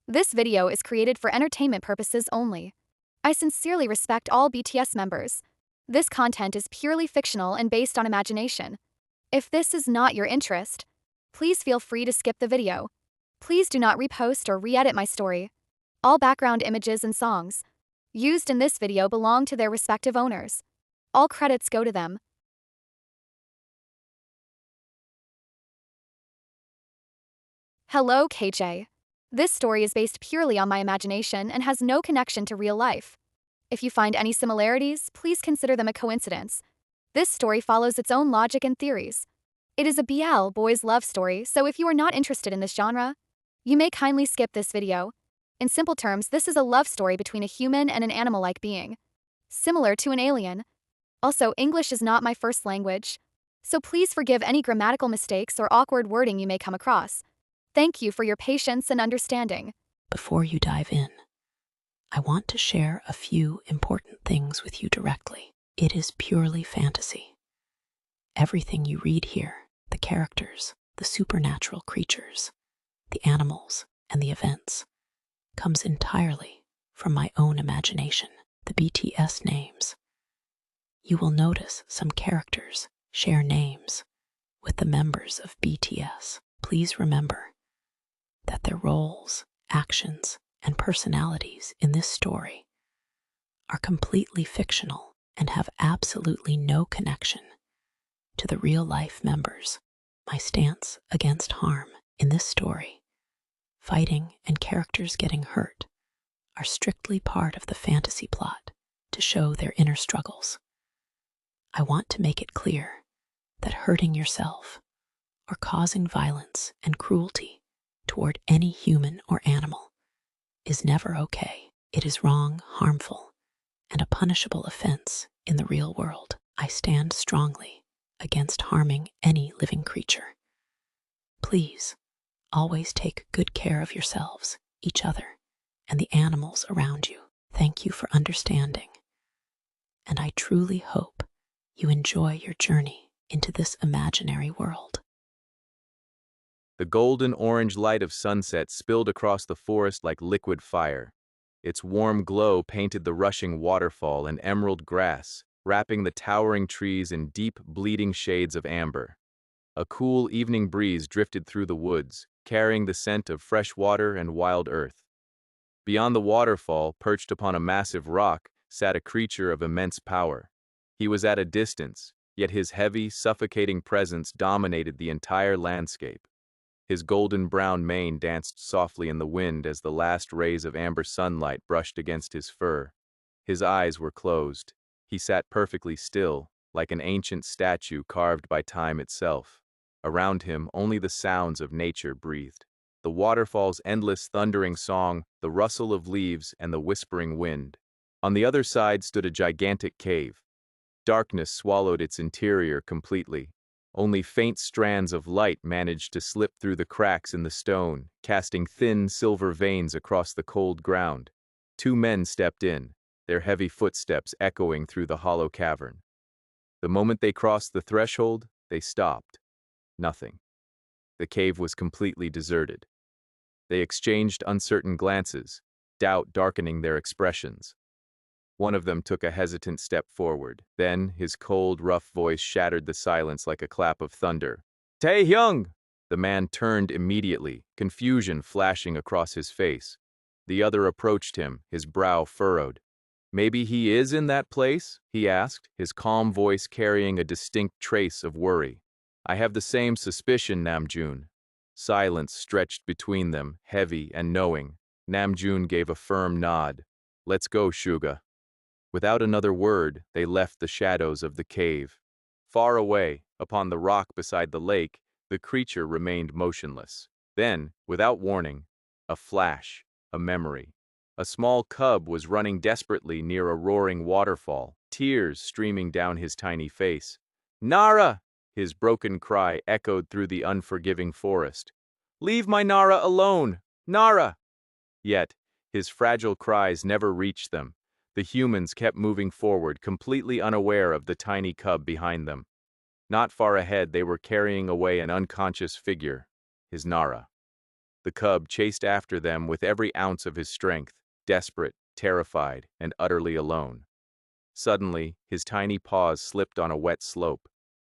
This video is created for entertainment purposes only. I sincerely respect all BTS members. This content is purely fictional and based on imagination. If this is not your interest, please feel free to skip the video. Please do not repost or re-edit my story. All background images and songs used in this video belong to their respective owners. All credits go to them. Hello, KJ. This story is based purely on my imagination and has no connection to real life. If you find any similarities, please consider them a coincidence. This story follows its own logic and theories. It is a BL boys love story, so if you are not interested in this genre, you may kindly skip this video. In simple terms, this is a love story between a human and an animal-like being, similar to an alien. Also, English is not my first language, so please forgive any grammatical mistakes or awkward wording you may come across. Thank you for your patience and understanding. Before you dive in, I want to share a few important things with you directly. It is purely fantasy. Everything you read here, the characters, the supernatural creatures, the animals, and the events, comes entirely from my own imagination. The BTS names. You will notice some characters share names with the members of BTS. Please remember that their roles, actions, and personalities in this story are completely fictional and have absolutely no connection to the real-life members. My stance against harm in this story, fighting and characters getting hurt, are strictly part of the fantasy plot to show their inner struggles. I want to make it clear that hurting yourself or causing violence and cruelty toward any human or animal is never okay. It is wrong, harmful, and a punishable offense in the real world. I stand strongly against harming any living creature. Please always take good care of yourselves, each other, and the animals around you. Thank you for understanding, and I truly hope you enjoy your journey into this imaginary world. The golden-orange light of sunset spilled across the forest like liquid fire. Its warm glow painted the rushing waterfall in emerald grass, wrapping the towering trees in deep, bleeding shades of amber. A cool evening breeze drifted through the woods, carrying the scent of fresh water and wild earth. Beyond the waterfall, perched upon a massive rock, sat a creature of immense power. He was at a distance, yet his heavy, suffocating presence dominated the entire landscape. His golden-brown mane danced softly in the wind as the last rays of amber sunlight brushed against his fur. His eyes were closed. He sat perfectly still, like an ancient statue carved by time itself. Around him, only the sounds of nature breathed. The waterfall's endless thundering song, the rustle of leaves, and the whispering wind. On the other side stood a gigantic cave. Darkness swallowed its interior completely. Only faint strands of light managed to slip through the cracks in the stone, casting thin silver veins across the cold ground. Two men stepped in, their heavy footsteps echoing through the hollow cavern. The moment they crossed the threshold, they stopped. Nothing. The cave was completely deserted. They exchanged uncertain glances, doubt darkening their expressions. One of them took a hesitant step forward. Then, his cold, rough voice shattered the silence like a clap of thunder. "Taehyung!" The man turned immediately, confusion flashing across his face. The other approached him, his brow furrowed. "Maybe he is in that place?" he asked, his calm voice carrying a distinct trace of worry. "I have the same suspicion, Namjoon." Silence stretched between them, heavy and knowing. Namjoon gave a firm nod. "Let's go, Suga." Without another word, they left the shadows of the cave. Far away, upon the rock beside the lake, the creature remained motionless. Then, without warning, a flash, a memory. A small cub was running desperately near a roaring waterfall, tears streaming down his tiny face. "Nara!" His broken cry echoed through the unforgiving forest. "Leave my Nara alone! Nara!" Yet, his fragile cries never reached them. The humans kept moving forward, completely unaware of the tiny cub behind them. Not far ahead, they were carrying away an unconscious figure, his Nara. The cub chased after them with every ounce of his strength, desperate, terrified, and utterly alone. Suddenly, his tiny paws slipped on a wet slope.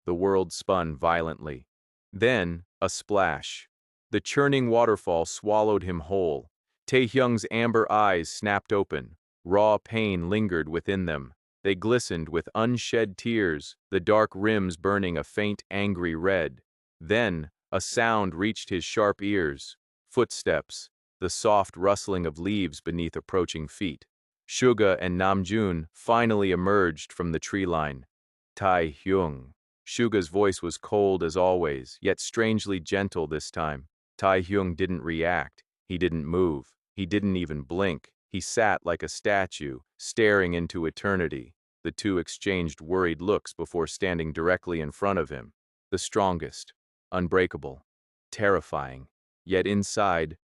The world spun violently. Then, a splash. The churning waterfall swallowed him whole. Taehyung's amber eyes snapped open. Raw pain lingered within them. They glistened with unshed tears, the dark rims burning a faint, angry red. Then, a sound reached his sharp ears. Footsteps, the soft rustling of leaves beneath approaching feet. Suga and Namjoon finally emerged from the tree line. Taehyung. Suga's voice was cold as always, yet strangely gentle this time. Taehyung didn't react. He didn't move. He didn't even blink. He sat like a statue, staring into eternity. The two exchanged worried looks before standing directly in front of him. The strongest, unbreakable, terrifying. Yet inside,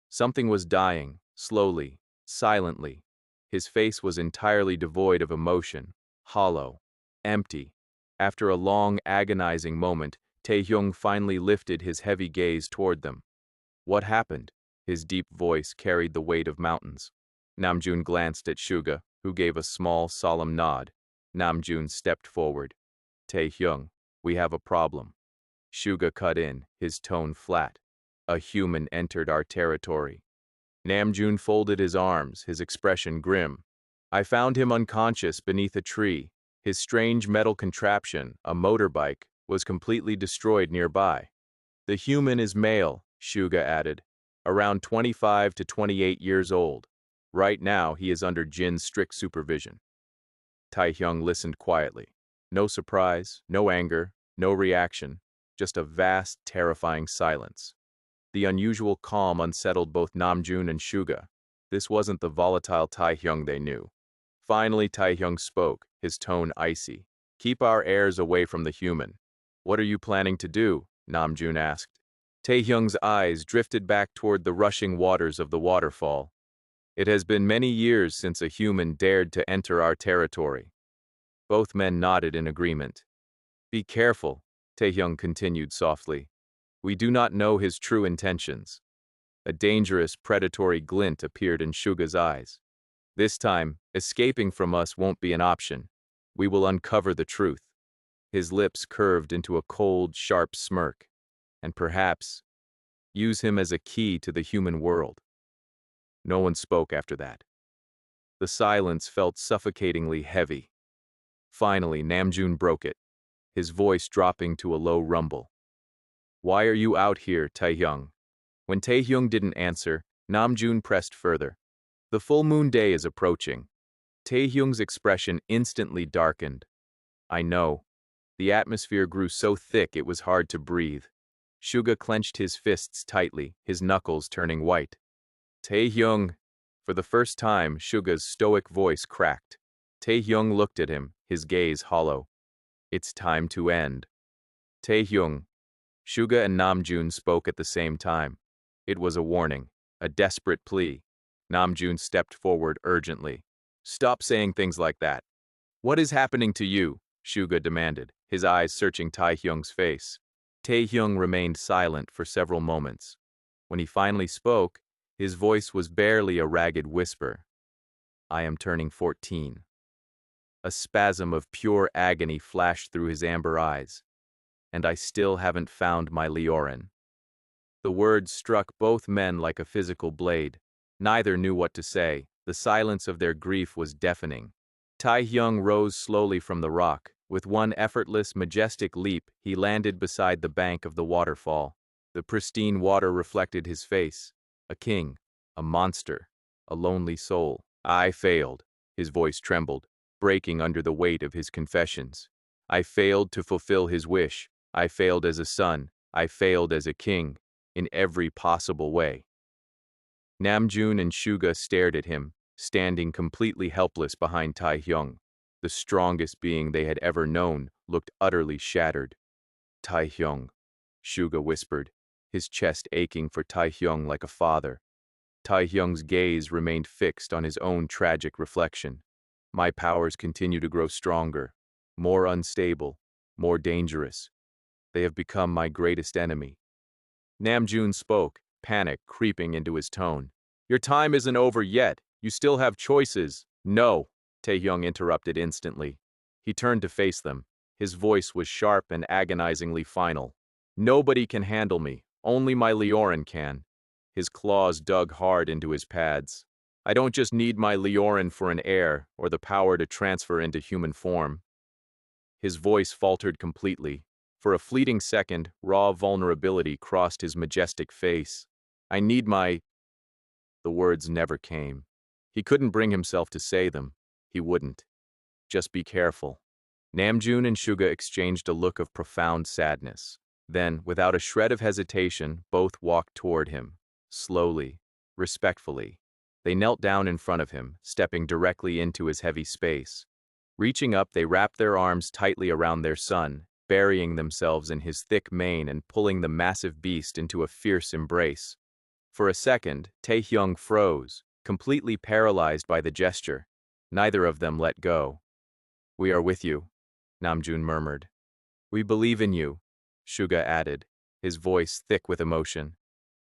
something was dying, slowly, silently. His face was entirely devoid of emotion, hollow, empty. After a long, agonizing moment, Taehyung finally lifted his heavy gaze toward them. What happened? His deep voice carried the weight of mountains. Namjoon glanced at Suga, who gave a small, solemn nod. Namjoon stepped forward. Taehyung, we have a problem. Suga cut in, his tone flat. A human entered our territory. Namjoon folded his arms, his expression grim. I found him unconscious beneath a tree. His strange metal contraption, a motorbike, was completely destroyed nearby. The human is male, Suga added, around 25 to 28 years old. Right now, he is under Jin's strict supervision. Taehyung listened quietly. No surprise, no anger, no reaction, just a vast, terrifying silence. The unusual calm unsettled both Namjoon and Suga. This wasn't the volatile Taehyung they knew. Finally, Taehyung spoke, his tone icy. Keep our heirs away from the human. What are you planning to do? Namjoon asked. Taehyung's eyes drifted back toward the rushing waters of the waterfall. It has been many years since a human dared to enter our territory. Both men nodded in agreement. Be careful, Taehyung continued softly. We do not know his true intentions. A dangerous, predatory glint appeared in Suga's eyes. This time, escaping from us won't be an option. We will uncover the truth. His lips curved into a cold, sharp smirk. And perhaps, use him as a key to the human world. No one spoke after that. The silence felt suffocatingly heavy. Finally, Namjoon broke it, his voice dropping to a low rumble. Why are you out here, Taehyung? When Taehyung didn't answer, Namjoon pressed further. The full moon day is approaching. Taehyung's expression instantly darkened. I know. The atmosphere grew so thick it was hard to breathe. Suga clenched his fists tightly, his knuckles turning white. Taehyung. For the first time, Suga's stoic voice cracked. Taehyung looked at him, his gaze hollow. It's time to end. Taehyung. Suga and Namjoon spoke at the same time. It was a warning, a desperate plea. Namjoon stepped forward urgently. Stop saying things like that. What is happening to you? Suga demanded, his eyes searching Taehyung's face. Taehyung remained silent for several moments. When he finally spoke, his voice was barely a ragged whisper. I am turning 14. A spasm of pure agony flashed through his amber eyes. And I still haven't found my Leorin. The words struck both men like a physical blade. Neither knew what to say. The silence of their grief was deafening. Taehyung rose slowly from the rock. With one effortless, majestic leap, he landed beside the bank of the waterfall. The pristine water reflected his face. A king, a monster, a lonely soul. I failed. His voice trembled, breaking under the weight of his confessions. I failed to fulfill his wish. I failed as a son. I failed as a king. In every possible way. Namjoon and Suga stared at him, standing completely helpless behind Taehyung. The strongest being they had ever known looked utterly shattered. Taehyung, Suga whispered, his chest aching for Taehyung like a father. Taehyung's gaze remained fixed on his own tragic reflection. My powers continue to grow stronger, more unstable, more dangerous. They have become my greatest enemy. Namjoon spoke, panic creeping into his tone. Your time isn't over yet. You still have choices. No, Taehyung interrupted instantly. He turned to face them. His voice was sharp and agonizingly final. Nobody can handle me. Only my Leorin can. His claws dug hard into his pads. I don't just need my Leorin for an heir or the power to transfer into human form. His voice faltered completely. For a fleeting second, raw vulnerability crossed his majestic face. I need my... The words never came. He couldn't bring himself to say them. He wouldn't. Just be careful. Namjoon and Suga exchanged a look of profound sadness. Then, without a shred of hesitation, both walked toward him. Slowly, respectfully. They knelt down in front of him, stepping directly into his heavy space. Reaching up, they wrapped their arms tightly around their son, burying themselves in his thick mane and pulling the massive beast into a fierce embrace. For a second, Taehyung froze, completely paralyzed by the gesture. Neither of them let go. We are with you, Namjoon murmured. We believe in you, Suga added, his voice thick with emotion.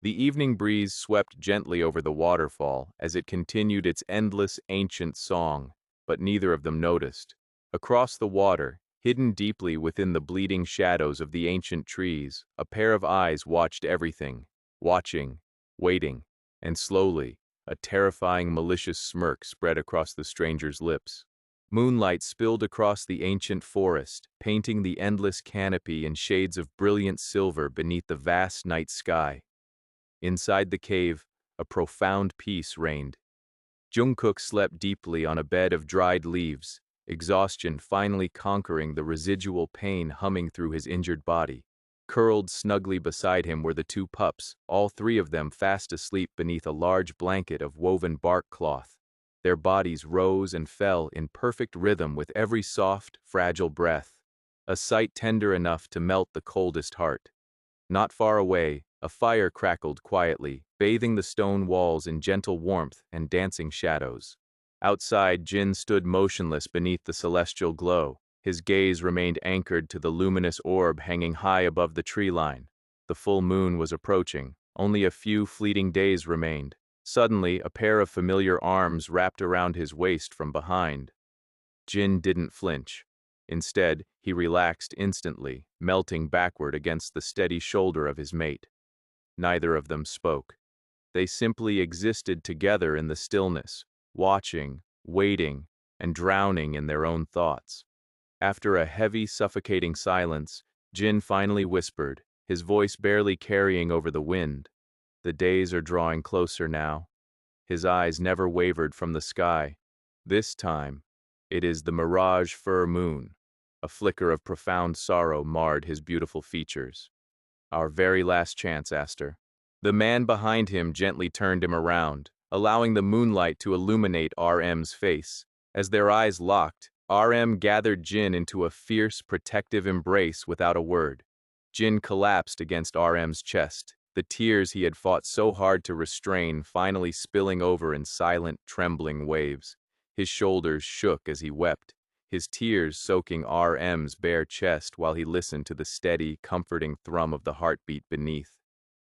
The evening breeze swept gently over the waterfall as it continued its endless ancient song, but neither of them noticed. Across the water, hidden deeply within the bleeding shadows of the ancient trees, a pair of eyes watched everything, watching, waiting, and slowly, a terrifying malicious smirk spread across the stranger's lips. Moonlight spilled across the ancient forest, painting the endless canopy in shades of brilliant silver beneath the vast night sky. Inside the cave, a profound peace reigned. Jungkook slept deeply on a bed of dried leaves, exhaustion finally conquering the residual pain humming through his injured body. Curled snugly beside him were the two pups, all three of them fast asleep beneath a large blanket of woven bark cloth. Their bodies rose and fell in perfect rhythm with every soft, fragile breath, a sight tender enough to melt the coldest heart. Not far away, a fire crackled quietly, bathing the stone walls in gentle warmth and dancing shadows. Outside, Jin stood motionless beneath the celestial glow. His gaze remained anchored to the luminous orb hanging high above the tree line. The full moon was approaching. Only a few fleeting days remained. Suddenly, a pair of familiar arms wrapped around his waist from behind. Jin didn't flinch. Instead, he relaxed instantly, melting backward against the steady shoulder of his mate. Neither of them spoke. They simply existed together in the stillness, watching, waiting, and drowning in their own thoughts. After a heavy, suffocating silence, Jin finally whispered, his voice barely carrying over the wind. The days are drawing closer now. His eyes never wavered from the sky. This time, it is the mirage fur moon. A flicker of profound sorrow marred his beautiful features. Our very last chance, Aster. The man behind him gently turned him around, allowing the moonlight to illuminate RM's face. As their eyes locked, RM gathered Jin into a fierce, protective embrace without a word. Jin collapsed against RM's chest, the tears he had fought so hard to restrain finally spilling over in silent, trembling waves. His shoulders shook as he wept, his tears soaking RM's bare chest while he listened to the steady, comforting thrum of the heartbeat beneath.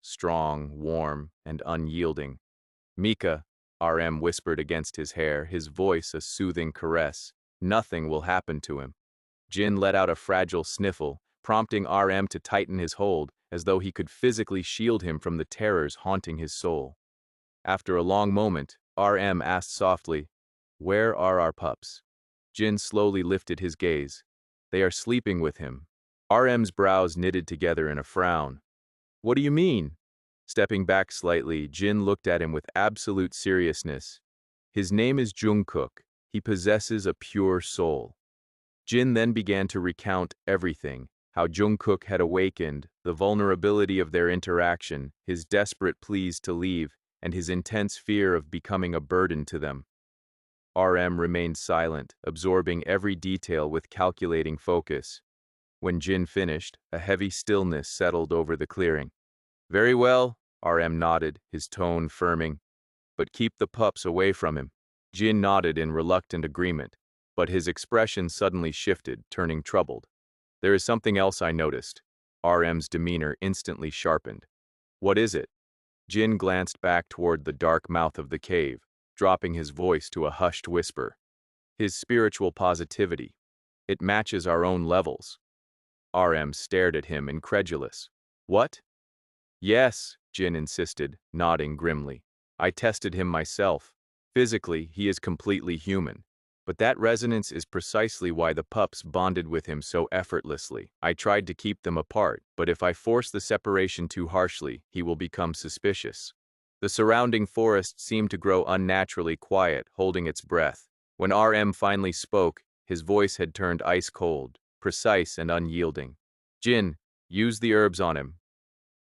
Strong, warm, and unyielding. Mika, RM whispered against his hair, his voice a soothing caress. Nothing will happen to him. Jin let out a fragile sniffle, prompting RM to tighten his hold, as though he could physically shield him from the terrors haunting his soul. After a long moment, RM asked softly, "Where are our pups?" Jin slowly lifted his gaze. "They are sleeping with him." RM's brows knitted together in a frown. "What do you mean?" Stepping back slightly, Jin looked at him with absolute seriousness. "His name is Jungkook. He possesses a pure soul." Jin then began to recount everything, how Jungkook had awakened, the vulnerability of their interaction, his desperate pleas to leave, and his intense fear of becoming a burden to them. RM remained silent, absorbing every detail with calculating focus. When Jin finished, a heavy stillness settled over the clearing. "Very well," RM nodded, his tone firming. "But keep the pups away from him." Jin nodded in reluctant agreement, but his expression suddenly shifted, turning troubled. "There is something else I noticed." RM's demeanor instantly sharpened. "What is it?" Jin glanced back toward the dark mouth of the cave, dropping his voice to a hushed whisper. His spiritual positivity. It matches our own levels. RM stared at him, incredulous. What? Yes, Jin insisted, nodding grimly. I tested him myself. Physically, he is completely human. But that resonance is precisely why the pups bonded with him so effortlessly. I tried to keep them apart, but if I force the separation too harshly, he will become suspicious. The surrounding forest seemed to grow unnaturally quiet, holding its breath. When RM finally spoke, his voice had turned ice cold, precise and unyielding. Jin, use the herbs on him.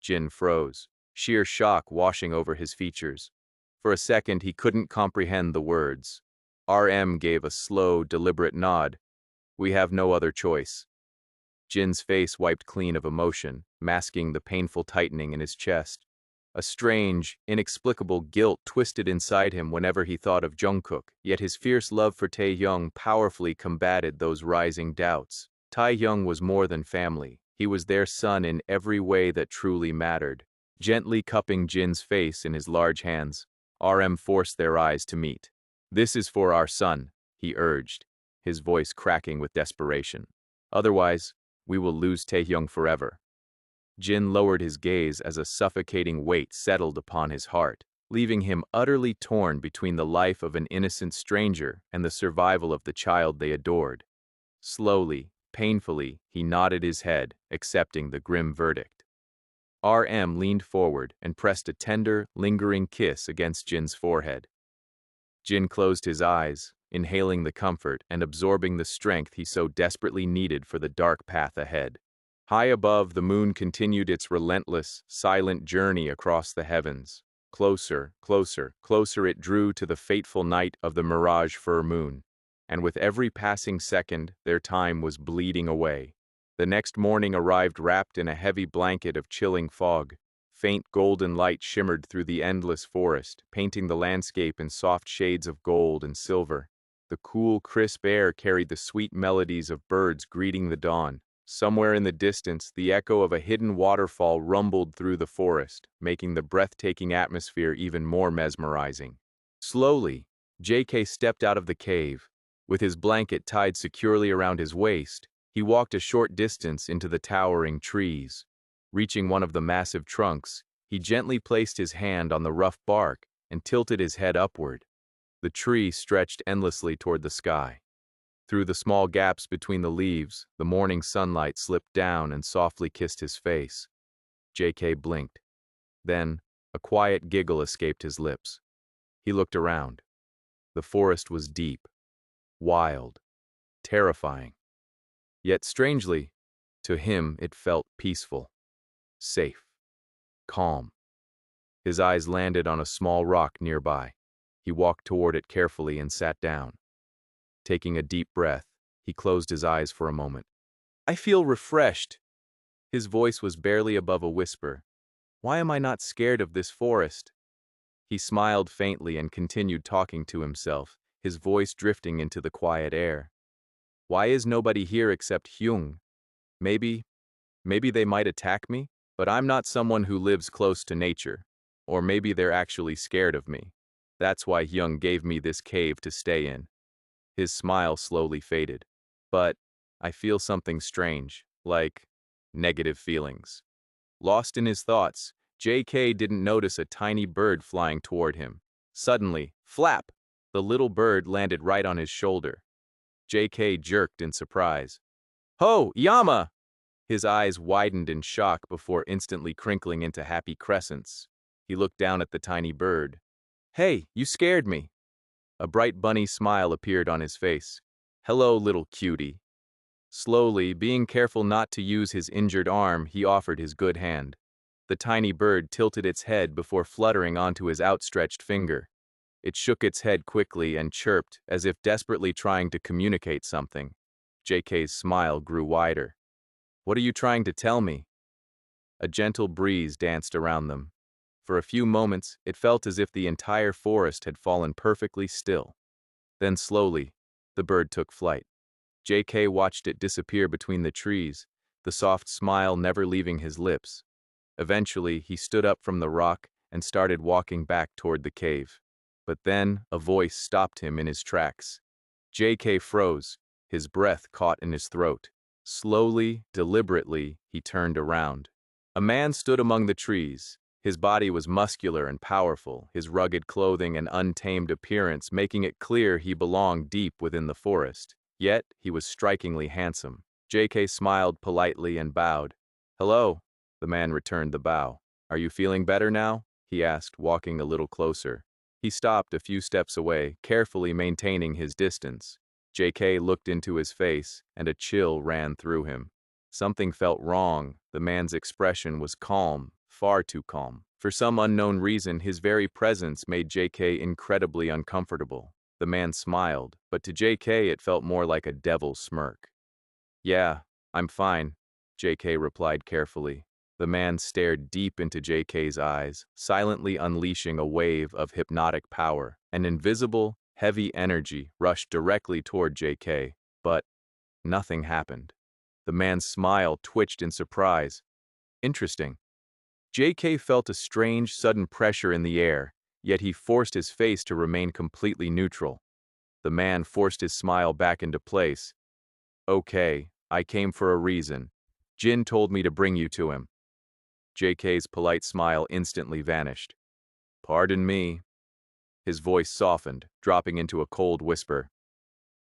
Jin froze, sheer shock washing over his features. For a second, he couldn't comprehend the words. RM gave a slow, deliberate nod. We have no other choice. Jin's face wiped clean of emotion, masking the painful tightening in his chest. A strange, inexplicable guilt twisted inside him whenever he thought of Jungkook, yet his fierce love for Taehyung powerfully combated those rising doubts. Taehyung was more than family. He was their son in every way that truly mattered. Gently cupping Jin's face in his large hands, RM forced their eyes to meet. This is for our son, he urged, his voice cracking with desperation. Otherwise, we will lose Taehyung forever. Jin lowered his gaze as a suffocating weight settled upon his heart, leaving him utterly torn between the life of an innocent stranger and the survival of the child they adored. Slowly, painfully, he nodded his head, accepting the grim verdict. RM leaned forward and pressed a tender, lingering kiss against Jin's forehead. Jin closed his eyes, inhaling the comfort and absorbing the strength he so desperately needed for the dark path ahead. High above, the moon continued its relentless, silent journey across the heavens. Closer, closer, closer it drew to the fateful night of the mirage full moon. And with every passing second, their time was bleeding away. The next morning arrived wrapped in a heavy blanket of chilling fog. Faint golden light shimmered through the endless forest, painting the landscape in soft shades of gold and silver. The cool, crisp air carried the sweet melodies of birds greeting the dawn. Somewhere in the distance, the echo of a hidden waterfall rumbled through the forest, making the breathtaking atmosphere even more mesmerizing. Slowly, JK stepped out of the cave. With his blanket tied securely around his waist, he walked a short distance into the towering trees. Reaching one of the massive trunks, he gently placed his hand on the rough bark and tilted his head upward. The tree stretched endlessly toward the sky. Through the small gaps between the leaves, the morning sunlight slipped down and softly kissed his face. JK blinked. Then, a quiet giggle escaped his lips. He looked around. The forest was deep, wild, terrifying. Yet strangely, to him it felt peaceful, safe, calm. His eyes landed on a small rock nearby. He walked toward it carefully and sat down. Taking a deep breath, he closed his eyes for a moment. I feel refreshed. His voice was barely above a whisper. Why am I not scared of this forest? He smiled faintly and continued talking to himself, his voice drifting into the quiet air. Why is nobody here except Hyung? Maybe they might attack me, but I'm not someone who lives close to nature. Or maybe they're actually scared of me. That's why Hyung gave me this cave to stay in. His smile slowly faded. But I feel something strange, like negative feelings. Lost in his thoughts, JK didn't notice a tiny bird flying toward him. Suddenly, flap! The little bird landed right on his shoulder. JK jerked in surprise. Ho, Yama! His eyes widened in shock before instantly crinkling into happy crescents. He looked down at the tiny bird. Hey, you scared me. A bright bunny smile appeared on his face. Hello, little cutie. Slowly, being careful not to use his injured arm, he offered his good hand. The tiny bird tilted its head before fluttering onto his outstretched finger. It shook its head quickly and chirped, as if desperately trying to communicate something. JK's smile grew wider. What are you trying to tell me? A gentle breeze danced around them. For a few moments, it felt as if the entire forest had fallen perfectly still. Then slowly, the bird took flight. JK watched it disappear between the trees, the soft smile never leaving his lips. Eventually, he stood up from the rock and started walking back toward the cave. But then a voice stopped him in his tracks. JK froze, his breath caught in his throat. Slowly, deliberately, he turned around. A man stood among the trees. His body was muscular and powerful, his rugged clothing and untamed appearance making it clear he belonged deep within the forest. Yet, he was strikingly handsome. JK smiled politely and bowed. "Hello," the man returned the bow. "Are you feeling better now?" he asked, walking a little closer. He stopped a few steps away, carefully maintaining his distance. JK looked into his face, and a chill ran through him. Something felt wrong. The man's expression was calm, far too calm. For some unknown reason, his very presence made JK incredibly uncomfortable. The man smiled, but to JK it felt more like a devil's smirk. "Yeah, I'm fine," JK replied carefully. The man stared deep into JK's eyes, silently unleashing a wave of hypnotic power. An invisible, heavy energy rushed directly toward JK, but nothing happened. The man's smile twitched in surprise. Interesting. JK felt a strange, sudden pressure in the air, yet he forced his face to remain completely neutral. The man forced his smile back into place. "Okay, I came for a reason. Jin told me to bring you to him." JK's polite smile instantly vanished. "Pardon me." His voice softened, dropping into a cold whisper.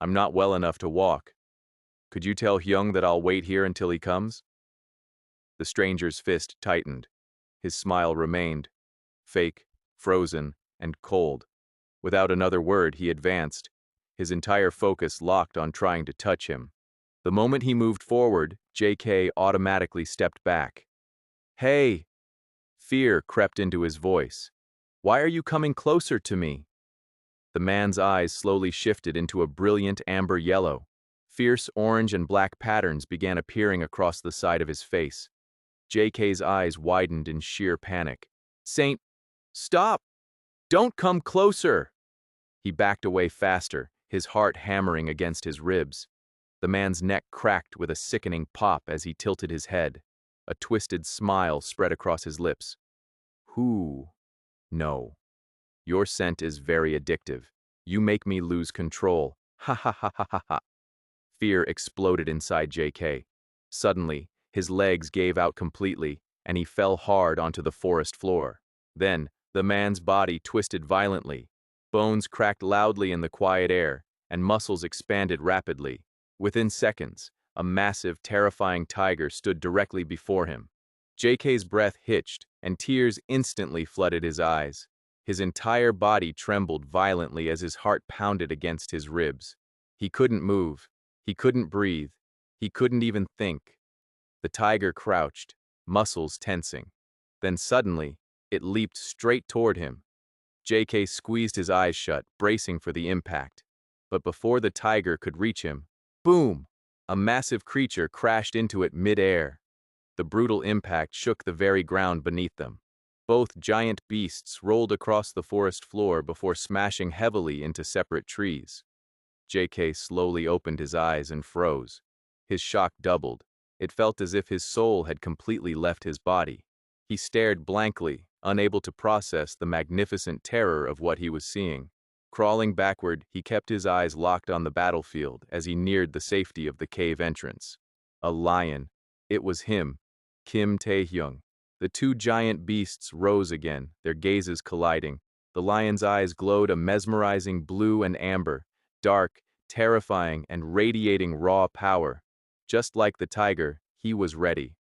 "I'm not well enough to walk. Could you tell Hyung that I'll wait here until he comes?" The stranger's fist tightened. His smile remained, fake, frozen, and cold. Without another word, he advanced, his entire focus locked on trying to touch him. The moment he moved forward, JK automatically stepped back. "Hey!" Fear crept into his voice. "Why are you coming closer to me?" The man's eyes slowly shifted into a brilliant amber yellow. Fierce orange and black patterns began appearing across the side of his face. JK's eyes widened in sheer panic. "Saint, stop! Don't come closer!" He backed away faster, his heart hammering against his ribs. The man's neck cracked with a sickening pop as he tilted his head. A twisted smile spread across his lips. "Who? No. Your scent is very addictive. You make me lose control. Ha ha ha ha ha ha." Fear exploded inside JK. Suddenly, his legs gave out completely, and he fell hard onto the forest floor. Then, the man's body twisted violently. Bones cracked loudly in the quiet air, and muscles expanded rapidly. Within seconds, a massive, terrifying tiger stood directly before him. JK's breath hitched, and tears instantly flooded his eyes. His entire body trembled violently as his heart pounded against his ribs. He couldn't move. He couldn't breathe. He couldn't even think. The tiger crouched, muscles tensing. Then suddenly, it leaped straight toward him. JK squeezed his eyes shut, bracing for the impact. But before the tiger could reach him, boom! A massive creature crashed into it mid-air. The brutal impact shook the very ground beneath them. Both giant beasts rolled across the forest floor before smashing heavily into separate trees. JK slowly opened his eyes and froze. His shock doubled. It felt as if his soul had completely left his body. He stared blankly, unable to process the magnificent terror of what he was seeing. Crawling backward, he kept his eyes locked on the battlefield as he neared the safety of the cave entrance. A lion. It was him, Kim Taehyung. The two giant beasts rose again, their gazes colliding. The lion's eyes glowed a mesmerizing blue and amber, dark, terrifying, and radiating raw power. Just like the tiger, he was ready.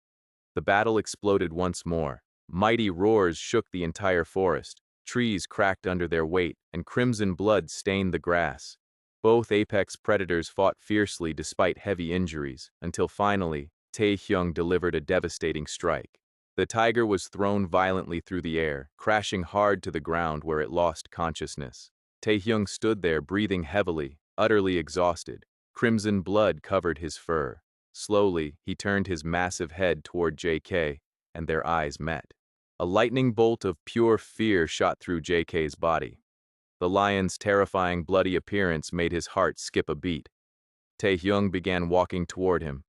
The battle exploded once more. Mighty roars shook the entire forest. Trees cracked under their weight, and crimson blood stained the grass. Both apex predators fought fiercely despite heavy injuries, until finally, Taehyung delivered a devastating strike. The tiger was thrown violently through the air, crashing hard to the ground where it lost consciousness. Taehyung stood there breathing heavily, utterly exhausted. Crimson blood covered his fur. Slowly, he turned his massive head toward JK, and their eyes met. A lightning bolt of pure fear shot through JK's body. The lion's terrifying bloody appearance made his heart skip a beat. Taehyung began walking toward him.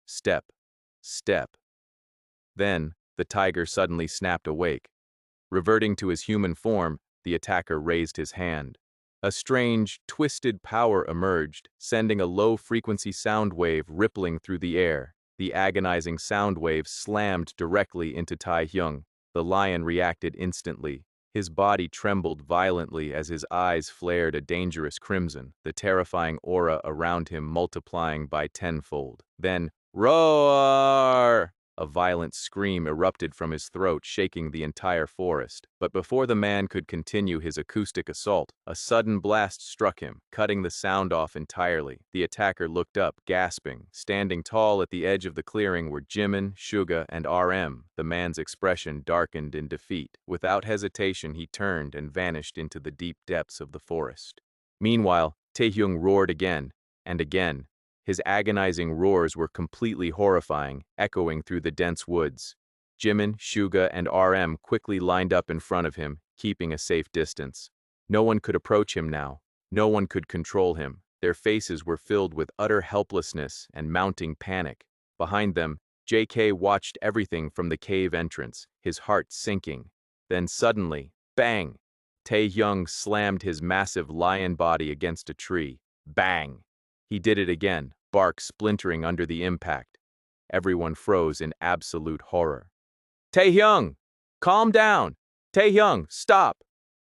Step. Step. Then, the tiger suddenly snapped awake. Reverting to his human form, the attacker raised his hand. A strange, twisted power emerged, sending a low-frequency sound wave rippling through the air. The agonizing sound wave slammed directly into Taehyung. The lion reacted instantly. His body trembled violently as his eyes flared a dangerous crimson, the terrifying aura around him multiplying by tenfold. Then, roar! A violent scream erupted from his throat, shaking the entire forest. But before the man could continue his acoustic assault, a sudden blast struck him, cutting the sound off entirely. The attacker looked up, gasping. Standing tall at the edge of the clearing were Jimin, Suga, and RM. The man's expression darkened in defeat. Without hesitation, he turned and vanished into the deep depths of the forest. Meanwhile, Taehyung roared again, and again. His agonizing roars were completely horrifying, echoing through the dense woods. Jimin, Suga, and RM quickly lined up in front of him, keeping a safe distance. No one could approach him now. No one could control him. Their faces were filled with utter helplessness and mounting panic. Behind them, JK watched everything from the cave entrance, his heart sinking. Then suddenly, bang! Taehyung slammed his massive lion body against a tree. Bang! He did it again, bark splintering under the impact. Everyone froze in absolute horror. Taehyung! Calm down! Taehyung, stop!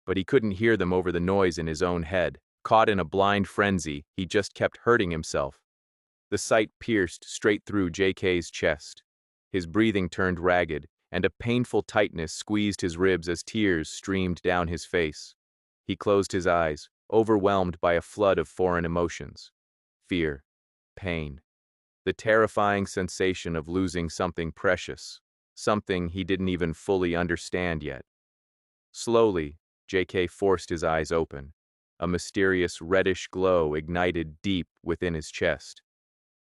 But he couldn't hear them over the noise in his own head. Caught in a blind frenzy, he just kept hurting himself. The sight pierced straight through JK's chest. His breathing turned ragged, and a painful tightness squeezed his ribs as tears streamed down his face. He closed his eyes, overwhelmed by a flood of foreign emotions. Fear, pain, the terrifying sensation of losing something precious, something he didn't even fully understand yet. Slowly, JK forced his eyes open. A mysterious reddish glow ignited deep within his chest.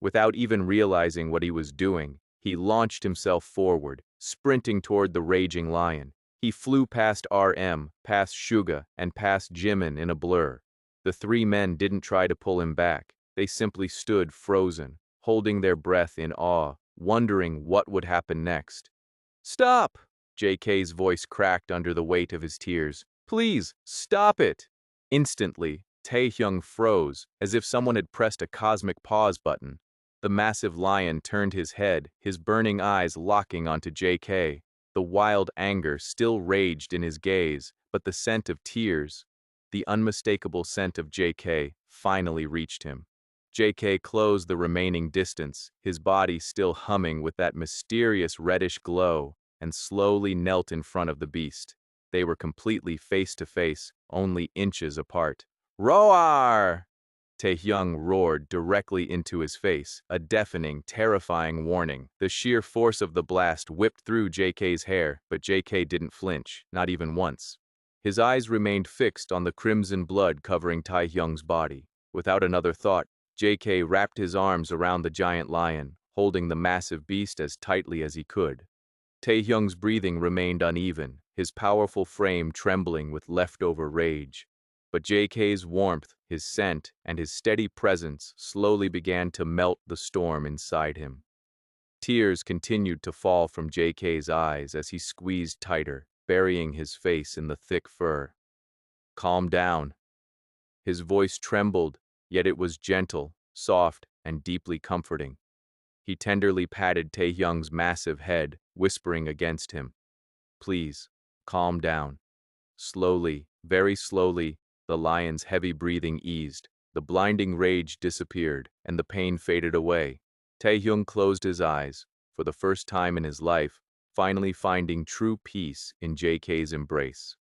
Without even realizing what he was doing, he launched himself forward, sprinting toward the raging lion. He flew past RM, past Suga, and past Jimin in a blur. The three men didn't try to pull him back. They simply stood frozen, holding their breath in awe, wondering what would happen next. Stop! JK's voice cracked under the weight of his tears. Please, stop it! Instantly, Taehyung froze, as if someone had pressed a cosmic pause button. The massive lion turned his head, his burning eyes locking onto JK. The wild anger still raged in his gaze, but the scent of tears, the unmistakable scent of JK, finally reached him. JK closed the remaining distance, his body still humming with that mysterious reddish glow, and slowly knelt in front of the beast. They were completely face-to-face, only inches apart. Roar! Taehyung roared directly into his face, a deafening, terrifying warning. The sheer force of the blast whipped through JK's hair, but JK didn't flinch, not even once. His eyes remained fixed on the crimson blood covering Taehyung's body. Without another thought, JK wrapped his arms around the giant lion, holding the massive beast as tightly as he could. Taehyung's breathing remained uneven, his powerful frame trembling with leftover rage. But JK's warmth, his scent, and his steady presence slowly began to melt the storm inside him. Tears continued to fall from JK's eyes as he squeezed tighter, burying his face in the thick fur. Calm down. His voice trembled, yet it was gentle, soft, and deeply comforting. He tenderly patted Taehyung's massive head, whispering against him. Please, calm down. Slowly, very slowly, the lion's heavy breathing eased, the blinding rage disappeared, and the pain faded away. Taehyung closed his eyes, for the first time in his life, finally finding true peace in JK's embrace.